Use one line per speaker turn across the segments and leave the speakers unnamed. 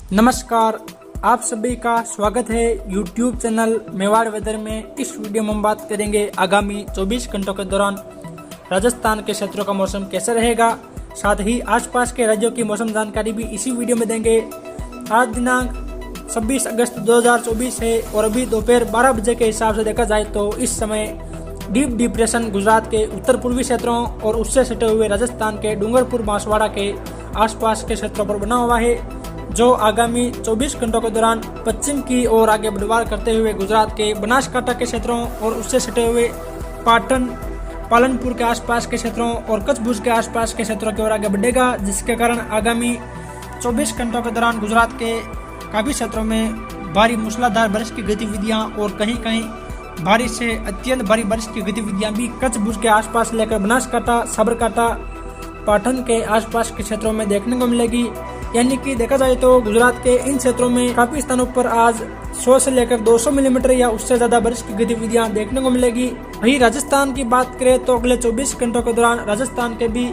नमस्कार, आप सभी का स्वागत है YouTube चैनल मेवाड़ वेदर में। इस वीडियो में हम बात करेंगे आगामी 24 घंटों के दौरान राजस्थान के क्षेत्रों का मौसम कैसा रहेगा। साथ ही आसपास के राज्यों की मौसम जानकारी भी इसी वीडियो में देंगे। आज दिनांक 26 अगस्त 2024 है और अभी दोपहर 12 बजे के हिसाब से देखा जाए तो इस समय डीप डिप्रेशन गुजरात के उत्तर पूर्वी क्षेत्रों और उससे सटे हुए राजस्थान के डूंगरपुर बांसवाड़ा के आसपास के क्षेत्रों पर बना हुआ है, जो आगामी 24 घंटों के दौरान पश्चिम की ओर आगे बढ़वार करते हुए गुजरात के बनासकांठा के क्षेत्रों और उससे सटे हुए पाटन पालनपुर के आसपास के क्षेत्रों और कच्छ भुज के आसपास के क्षेत्रों की ओर आगे बढ़ेगा, जिसके कारण आगामी 24 घंटों के दौरान गुजरात के काफी क्षेत्रों में भारी मूसलाधार बारिश की गतिविधियां और कहीं कहीं भारी से अत्यंत भारी बारिश की गतिविधियां भी कच्छ भुज के आसपास लेकर बनासकांठा साबरकांठा पाटन के आसपास के क्षेत्रों में देखने को मिलेगी। यानी कि देखा जाए तो गुजरात के इन क्षेत्रों में काफी स्थानों पर आज 100 से लेकर 200 मिलीमीटर या उससे ज्यादा बारिश की गतिविधियां देखने को मिलेगी। वहीं राजस्थान की बात करें तो अगले 24 घंटों के दौरान राजस्थान के भी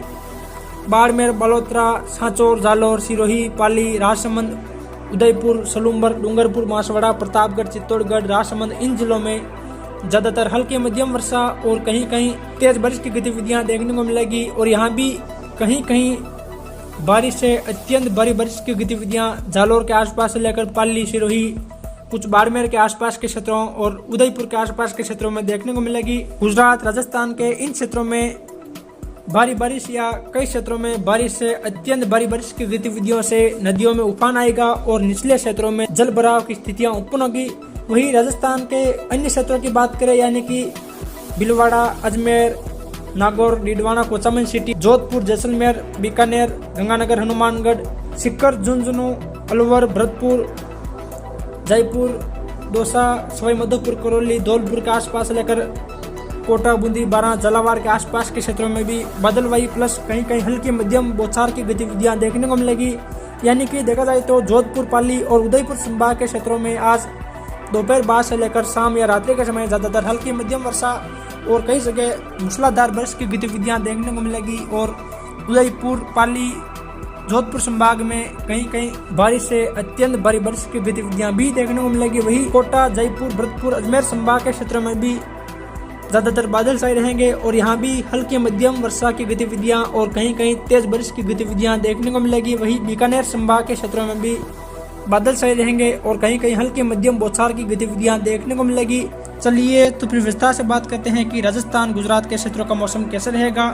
बाड़मेर, बलोत्रा, सांचौर, जालोर, सिरोही, पाली, राजसमंद, उदयपुर, सलूम्बर, डूंगरपुर, बांसवाड़ा, प्रतापगढ़, चित्तौड़गढ़, राजसमंद इन जिलों में ज्यादातर हल्की मध्यम वर्षा और कहीं कहीं तेज बारिश की गतिविधियां देखने को मिलेगी। और यहाँ भी कहीं कहीं बारिश से अत्यंत भारी बारिश की गतिविधियां जालोर के आसपास से लेकर पाली, सिरोही, कुछ बाड़मेर के आसपास के क्षेत्रों और उदयपुर के आसपास के क्षेत्रों में देखने को मिलेगी। गुजरात राजस्थान के इन क्षेत्रों में भारी बारिश या कई क्षेत्रों में बारिश से अत्यंत भारी बारिश की गतिविधियों से नदियों में उफान आएगा और निचले क्षेत्रों में जल भराव की स्थितियां उत्पन्न होगी। वहीं राजस्थान के अन्य क्षेत्रों की बात करें यानी कि भीलवाड़ा, अजमेर, नागौर, डीडवाना, कोचामन सिटी, जोधपुर, जैसलमेर, बीकानेर, गंगानगर, हनुमानगढ़, सीकर, झुंझुनू, अलवर, भरतपुर, जयपुर, दौसा, सवाई माधोपुर, करौली, धौलपुर के आसपास लेकर कोटा, बूंदी, बारां, झालावाड़ के आसपास के क्षेत्रों में भी बादलवाई प्लस कहीं कहीं हल्की मध्यम बौछार की गतिविधियां देखने को मिलेगी। यानी कि देखा जाए तो जोधपुर, पाली और उदयपुर संभाग के क्षेत्रों में आज दोपहर बाद से लेकर शाम या रात्रि के समय ज्यादातर हल्की मध्यम वर्षा और कई जगह मूसलाधार बारिश की गतिविधियां देखने को मिलेगी। और उदयपुर, पाली, जोधपुर संभाग में कहीं कहीं बारिश से अत्यंत भारी बारिश की गतिविधियां भी देखने को मिलेगी। वहीं कोटा, जयपुर, भरतपुर, अजमेर संभाग के क्षेत्रों में भी ज्यादातर बादल छाए रहेंगे और यहाँ भी हल्की मध्यम वर्षा की गतिविधियां और कहीं कहीं तेज बारिश की गतिविधियां देखने को मिलेगी। वहीं बीकानेर संभाग के क्षेत्रों में भी बादल छाए रहेंगे और कहीं कहीं हल्की मध्यम बौछार की गतिविधियां देखने को मिलेगी। चलिए तो फिर विस्तार से बात करते हैं कि राजस्थान गुजरात के क्षेत्रों का मौसम कैसा रहेगा।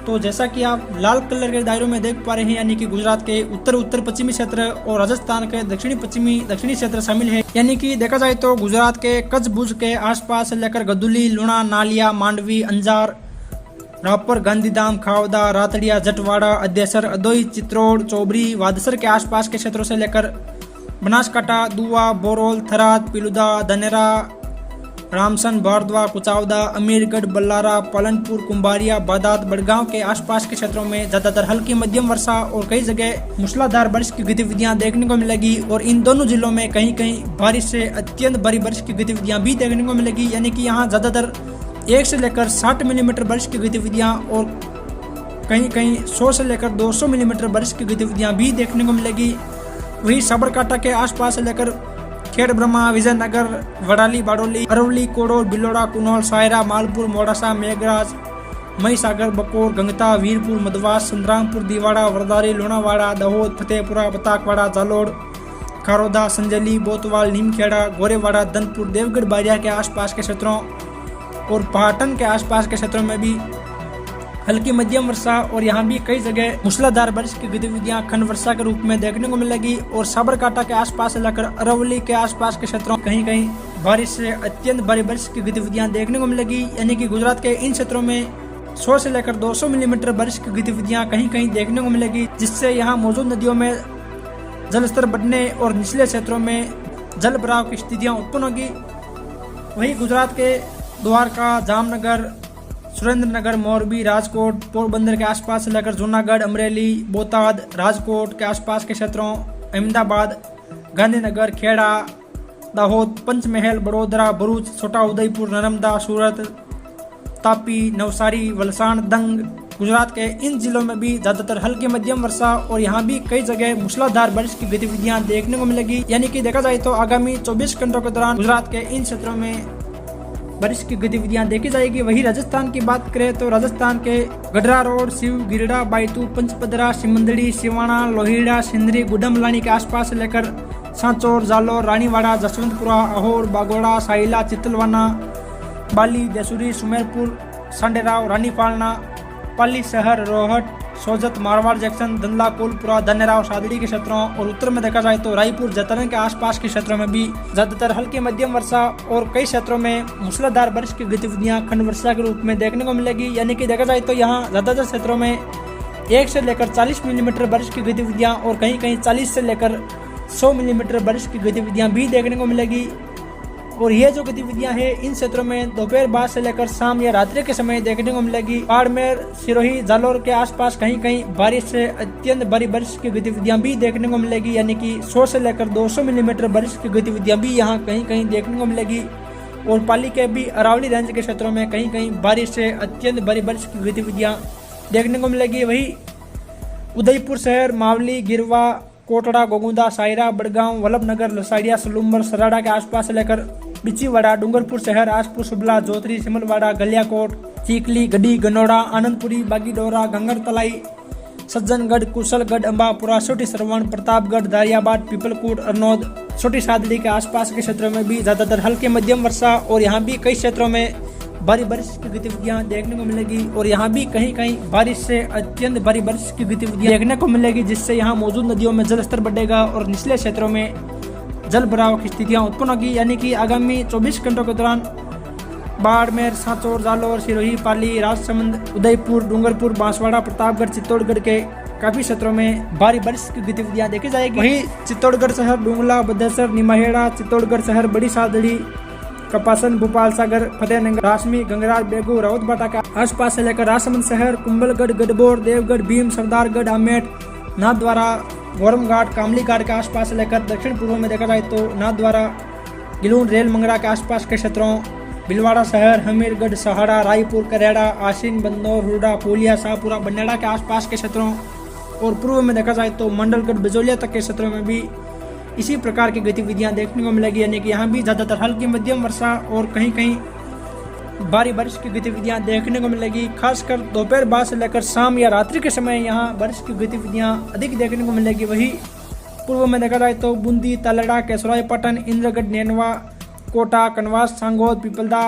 तो जैसा कि आप लाल कलर के दायरों में देख पा रहे हैं, यानी कि गुजरात के उत्तर पश्चिमी क्षेत्र और राजस्थान के दक्षिणी क्षेत्र शामिल है। यानी कि देखा जाए तो गुजरात के कच्छ भुज के आसपास से लेकर गदुली, लुणा, नालिया, मांडवी, अंजार, रापर, गांधीधाम, खावदा, रातड़िया, जटवाड़ा, अदेसर, अदोई, चित्रोड़, चौबरी, वादसर के आसपास के क्षेत्रों से लेकर बनासकांठा, दुआ, बोरोल, थराद, पिलुदा, धनेरा, रामसन, बारदवा, कुचावदा, अमीरगढ़, बल्लारा, पालनपुर, कुंभारिया, बादात, बड़गांव के आसपास के क्षेत्रों में ज्यादातर हल्की मध्यम वर्षा और कई जगह मूसलाधार बारिश की गतिविधियां देखने को मिलेगी। और इन दोनों जिलों में कहीं कहीं बारिश से अत्यंत भारी बारिश की गतिविधियां भी देखने को मिलेगी। यानी कि यहाँ ज्यादातर 1 से लेकर 60 मिलीमीटर बारिश की गतिविधियां और कहीं कहीं 100 से लेकर 200 मिलीमीटर बारिश की गतिविधियां भी देखने को मिलेगी। वही साबरकांठा के आसपास से लेकर खेड़ ब्रह्मा, विजयनगर, वडाली, बाडोली, अरवली, कोडोर, बिलोड़ा, कुनौल, सायरा, मालपुर, मोडासा, मेघराज, महिसागर, बकोर, गंगता, वीरपुर, मदवास, संतरामपुर, दीवाड़ा, वरदारी, लुणावाड़ा, दहोद, फतेहपुरा, बताकवाड़ा, जालोड़, खारोदा, संजली, बोतवाल, नीमखेड़ा, गोरेवाड़ा, धनपुर, देवगढ़, बारिया के आसपास के क्षेत्रों और पाटन के आसपास के क्षेत्रों में भी हल्की मध्यम वर्षा और यहाँ भी कई जगह मूसलाधार बारिश की गतिविधियां खंड वर्षा के रूप में देखने को मिलेगी। और साबरकांठा के आसपास से लेकर अरवली के आसपास के क्षेत्रों कहीं कहीं बारिश से अत्यंत भारी बारिश की गतिविधियां देखने को मिलेगी। यानी कि गुजरात के इन क्षेत्रों में 100 से लेकर 200 मिलीमीटर बारिश की गतिविधियां कहीं कहीं देखने को मिलेगी, जिससे यहाँ मौजूद नदियों में जलस्तर बढ़ने और निचले क्षेत्रों में जल भराव की स्थितियां उत्पन्न होगी। वहीं गुजरात के द्वारका, जामनगर, सुरेंद्रनगर, मोरबी, राजकोट, पोरबंदर के आसपास से लेकर जूनागढ़, अमरेली, बोटाद, राजकोट के आसपास के क्षेत्रों, अहमदाबाद, गांधीनगर, खेड़ा, दाहोद, पंचमहल, बड़ोदरा, भरूच, छोटा उदयपुर, नर्मदा, सूरत, तापी, नवसारी, वलसाड़, दंग, गुजरात के इन जिलों में भी ज्यादातर हल्की मध्यम वर्षा और यहाँ भी कई जगह मूसलाधार बारिश की गतिविधियां देखने को मिलेगी। यानी कि देखा जाए तो आगामी 24 घंटों के दौरान गुजरात के इन क्षेत्रों में बारिश की गतिविधियां देखी जाएगी। वही राजस्थान की बात करें तो राजस्थान के गढ़रा रोड, शिव गिरडा, बायतू, पंचपदरा, सिमंदड़ी, सिवाना, लोहिड़ा, सिंदरी, गुडमलानी के आसपास से लेकर सांचौर, जालोर, रानीवाड़ा, जसवंतपुरा, अहोर, बागोड़ा, साहिला, चितलवाना, बाली, देसुरी, सुमेरपुर, सांडेराव, रानीपालना, पाली शहर, रोहट, सोजत, मारवाड़ जंक्शन, धंधला, कोलपुरा, धन्यराव, सादड़ी के क्षेत्रों और उत्तर में देखा जाए तो रायपुर, जतन के आसपास के क्षेत्रों में भी ज्यादातर हल्की मध्यम वर्षा और कई क्षेत्रों में मूसलाधार बारिश की गतिविधियां खंड वर्षा के रूप में देखने को मिलेगी। यानी कि देखा जाए तो यहाँ ज्यादातर क्षेत्रों में 1 से लेकर 40 मिलीमीटर बारिश की गतिविधियां और कहीं कहीं 40 से लेकर 100 मिलीमीटर बारिश की गतिविधियां भी देखने को मिलेगी। और ये जो गतिविधियां हैं इन क्षेत्रों में दोपहर बाद से लेकर शाम या रात्रि के समय देखने को मिलेगी। बाड़मेर, सिरोही, जालोर के आसपास कहीं कहीं बारिश से अत्यंत भारी बारिश की गतिविधियां भी देखने को मिलेगी। यानी कि 100 से लेकर 200 मिलीमीटर बारिश की गतिविधियां भी यहाँ कहीं कहीं देखने को मिलेगी। और पाली के भी अरावली रेंज के क्षेत्रों में कहीं कहीं बारिश से अत्यंत भारी बारिश की गतिविधियां देखने को मिलेगी। वही उदयपुर शहर, मावली, गिरवा, कोटड़ा, गोगुंदा, सायरा, बड़गांव, वल्लभनगर, लसाड़िया, सलूम्बर, सराड़ा के आसपास से लेकर बिचीवाड़ा, डूंगरपुर शहर, आसपुर, सुबला, जोतरी, सिमलवाड़ा, गलियाकोट, चीकली, गढ़ी, गनोड़ा, आनंदपुरी, बागीडोरा, गंगरतलाई, सज्जनगढ़, कुशलगढ़, अंबापुरा, छोटी सरवण, प्रतापगढ़, दारियाबाद, पीपलकूट, अरनौद, छोटी सादड़ी के आसपास के क्षेत्रों में भी ज्यादातर हल्की मध्यम वर्षा और यहाँ भी कई क्षेत्रों में भारी बारिश की गतिविधियां देखने को मिलेगी। और यहाँ भी कहीं कहीं बारिश से अत्यंत भारी बारिश की गतिविधियां देखने को मिलेगी, जिससे यहाँ मौजूद नदियों में जल स्तर बढ़ेगा और निचले क्षेत्रों में जल भराव की स्थितियां उत्पन्न होगी। यानी कि आगामी 24 घंटों के दौरान बाड़मेर, सांचौर, जालोर, सिरोही, पाली, राजसमंद, उदयपुर, डूंगरपुर, बांसवाड़ा, प्रतापगढ़, चित्तौड़गढ़ के काफी क्षेत्रों में भारी बारिश की गतिविधियां देखी जाएगी। वहीं चित्तौड़गढ़ शहर, डूंगला, बदेसर, निमाहेड़ा, चित्तौड़गढ़ शहर, बड़ी सादड़ी, कपासन, भोपाल सागर, फतेहनगर, रासमी, गंगरार, बेगू, राउतबाटा का आसपास से लेकर राजसमंद शहर, कुंभलगढ़, गढ़बोर, देवगढ़, भीम, सरदारगढ़, आमेट, नाथद्वारा, गोरमघाट, कामली घाट के आसपास से लेकर दक्षिण पूर्व में देखा जाए तो नाथद्वारा, गिलून, रेल मंगरा के आसपास के क्षेत्रों, भिलवाड़ा शहर, हमीरगढ़, सहाड़ा, रायपुर, करेड़ा, आशीन, बंदौर, हुडा, फूलिया, शाहपुरा, बन्नेड़ा के आसपास के क्षेत्रों और पूर्व में देखा जाए तो मंडलगढ़, बिजोलिया तक के क्षेत्रों में भी इसी प्रकार की गतिविधियां देखने को मिलेगी। यानी कि यहाँ भी ज्यादातर हल्की मध्यम वर्षा और कहीं कहीं भारी बारिश की गतिविधियां देखने को मिलेगी। खासकर दोपहर बाद से लेकर शाम या रात्रि के समय यहाँ बारिश की गतिविधियां अधिक देखने को मिलेगी। वही पूर्व में देखा जाए तो बूंदी, तालड़ा, केसरायपट्टन, इंद्रगढ़, नैनवा, कोटा, कनवास, सांगोद, पीपलदा,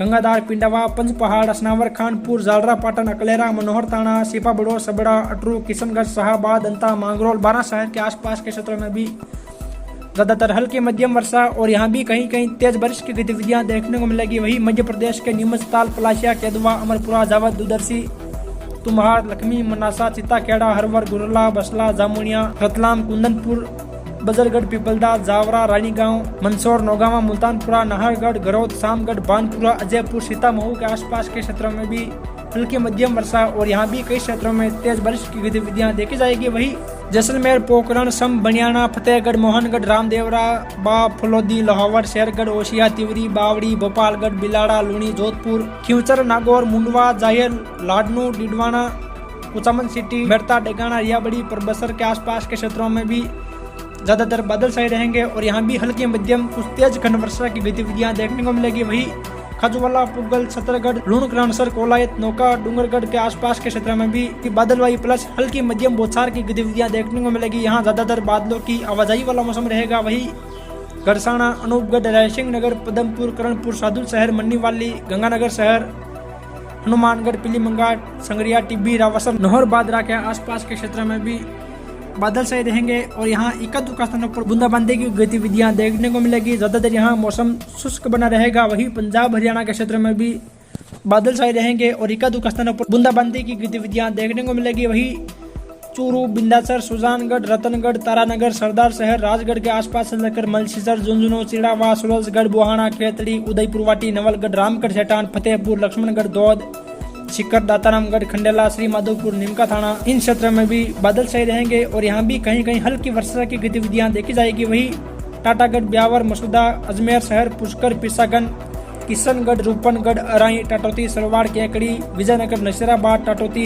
गंगाधार, पिंडावा, पंचपहाड़, असनावर, खानपुर, जालरा पाटन, अकलेरा, मनोहर ताना, सीपा बड़ो, सबड़ा, अटरू, किशनगढ़, शाहबाद, अंता, मांगरोल, 12 शहर के आसपास के क्षेत्रों में भी ज्यादातर हल्की मध्यम वर्षा और यहाँ भी कहीं कहीं तेज बारिश की गतिविधियां देखने को मिलेगी। वही मध्य प्रदेश के नीमचताल, पलाशिया, केदवा, अमरपुरा, जावद, दुदर्शी, तुम्हार, लक्ष्मी, मनासा, चित्ताखेड़ा, हरवर, गुरला, बसला, जामुनिया, रतलाम, कुंदनपुर, बजरगढ़, पीपलदा, जावरा, रानीगांव, मंदसौर, नौगावा, मुल्तानपुरा, नाहरगढ़, गरौद, शामगढ़, बानपुरा, अजयपुर, सीतामऊ के आसपास के क्षेत्रों में भी हल्की मध्यम वर्षा और यहाँ भी कई क्षेत्रों में तेज बारिश की गतिविधियां देखी जाएगी। वही जैसलमेर, पोखरण, सम, बनियाना, फतेहगढ़, मोहनगढ़, रामदेवरा, बाब, फलोदी, लोहावड़, शेरगढ़, ओशिया, तिवरी, बावड़ी, भोपालगढ़, बिलाड़ा, लूणी, जोधपुर, खिवचर, नागौर, मुंडवा, जाहिर, लाडनू, डिडवाना, कुचामन सिटी, मेड़ता, डेगाना, रियाबड़ी, परबसर के आसपास के क्षेत्रों में भी ज्यादातर बादल छाए रहेंगे और यहाँ भी हल्की मध्यम कुछ तेज घन वर्षा की गतिविधियां देखने को मिलेगी। वही खजुवाला, पुगल, छतरगढ़, लूणकरानसर, कोलायत, नौका, डूंगरगढ़ के आसपास के क्षेत्र में भी बादलवाई प्लस हल्की मध्यम बौछार की गतिविधियां देखने को मिलेगी। यहाँ ज्यादातर बादलों की आवाजाही वाला मौसम रहेगा। वही गरसाना, अनूपगढ़, रायसिंह नगर, पदमपुर, करणपुर, साधुल शहर, मन्नीवाली, गंगानगर शहर, हनुमानगढ़, पीलीमंगा, संगरिया, टिब्बी, रावसर, नहर, बादरा के आसपास के क्षेत्र में भी बादल सही रहेंगे और यहाँ इक्का दुक्का स्थानों पर बूंदाबांदी की गतिविधियां देखने को मिलेगी। ज्यादातर यहाँ मौसम शुष्क बना रहेगा। वही पंजाब, हरियाणा के क्षेत्र में भी बादल छाए रहेंगे और इक्का दुक्का स्थानों पर बूंदाबांदी की गतिविधियां देखने को मिलेगी। वही चूरू, बिंदासर, सुजानगढ़, रतनगढ़, तारानगर, सरदार शहर, राजगढ़ के आसपास से लेकर मलसीसर, झुंझुनू, चिड़ावा, सूरजगढ़, बुहाना, खेतड़ी, उदयपुर वाटी, नवलगढ़, रामगढ़, सेठान, फतेहपुर, लक्ष्मणगढ़, दौद, सीकर, दातारामगढ़, खंडेला, श्री माधोपुर, नीमका थाना, इन क्षेत्रों में भी बादल सही रहेंगे और यहाँ भी कहीं कहीं हल्की वर्षा की गतिविधियां देखी जाएगी। वही टाटागढ़, ब्यावर, मसूदा, अजमेर शहर, पुष्कर, पिसागन किशनगढ़, रूपनगढ़, अराई, टाटोती, सरवाड़, केकड़ी, विजयनगर, नशीराबाद, टाटोती,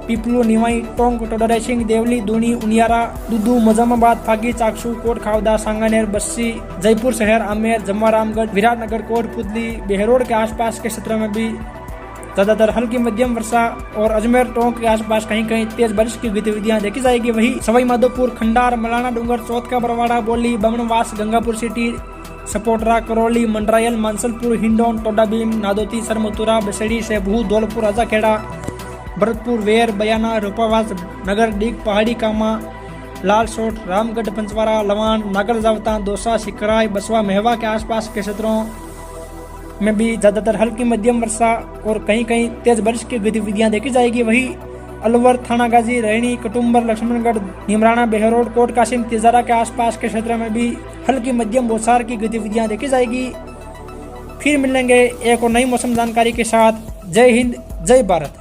पीपलू, निवाई, टोंक, टोडर सिंह, देवली, दूनी, उनियारा, दुदू, मोजामाबाद, फागी, चाकसू, कोट खावदा, सांगानेर, बस्सी, जयपुर शहर, आमेर, जमवारामगढ़, विराटनगर, कोटपुतली, बेहरोड के आसपास के क्षेत्रों में भी ज्यादातर हल्की मध्यम वर्षा और अजमेर, टोंक के आसपास कहीं कहीं तेज बारिश की गतिविधियां देखी जाएगी। वही सवाई माधोपुर, खंडार, मलाना डूंगर, चौथका, बरवाड़ा, बोली, बमनवास, गंगापुर सिटी, सपोटरा, करौली, मंडरायल, मानसलपुर, हिंडौन, टोडाभीम, नादोती, सरमथुरा, बसेड़ी, सेभू, धौलपुर, राजाखेड़ा, भरतपुर, वेर, बयाना, रूपावास, नगर डीग, पहाड़ी कामा, लालसोट, रामगढ़, पंचवारा, लवान, नागर जावता, दौसा, सिकराय, बसवा, मेहवा के आसपास के क्षेत्रों में भी ज्यादातर हल्की मध्यम वर्षा और कहीं कहीं तेज बारिश की गतिविधियां देखी जाएगी। वही अलवर, थानागाजी, रहनी, कटुम्बर, लक्ष्मणगढ़, निमराना, बेहरोड, कोट कासिम, तिजारा के आसपास के क्षेत्र में भी हल्की मध्यम बौछार की गतिविधियां देखी जाएगी। फिर मिलेंगे एक और नई मौसम जानकारी के साथ। जय हिंद, जय भारत।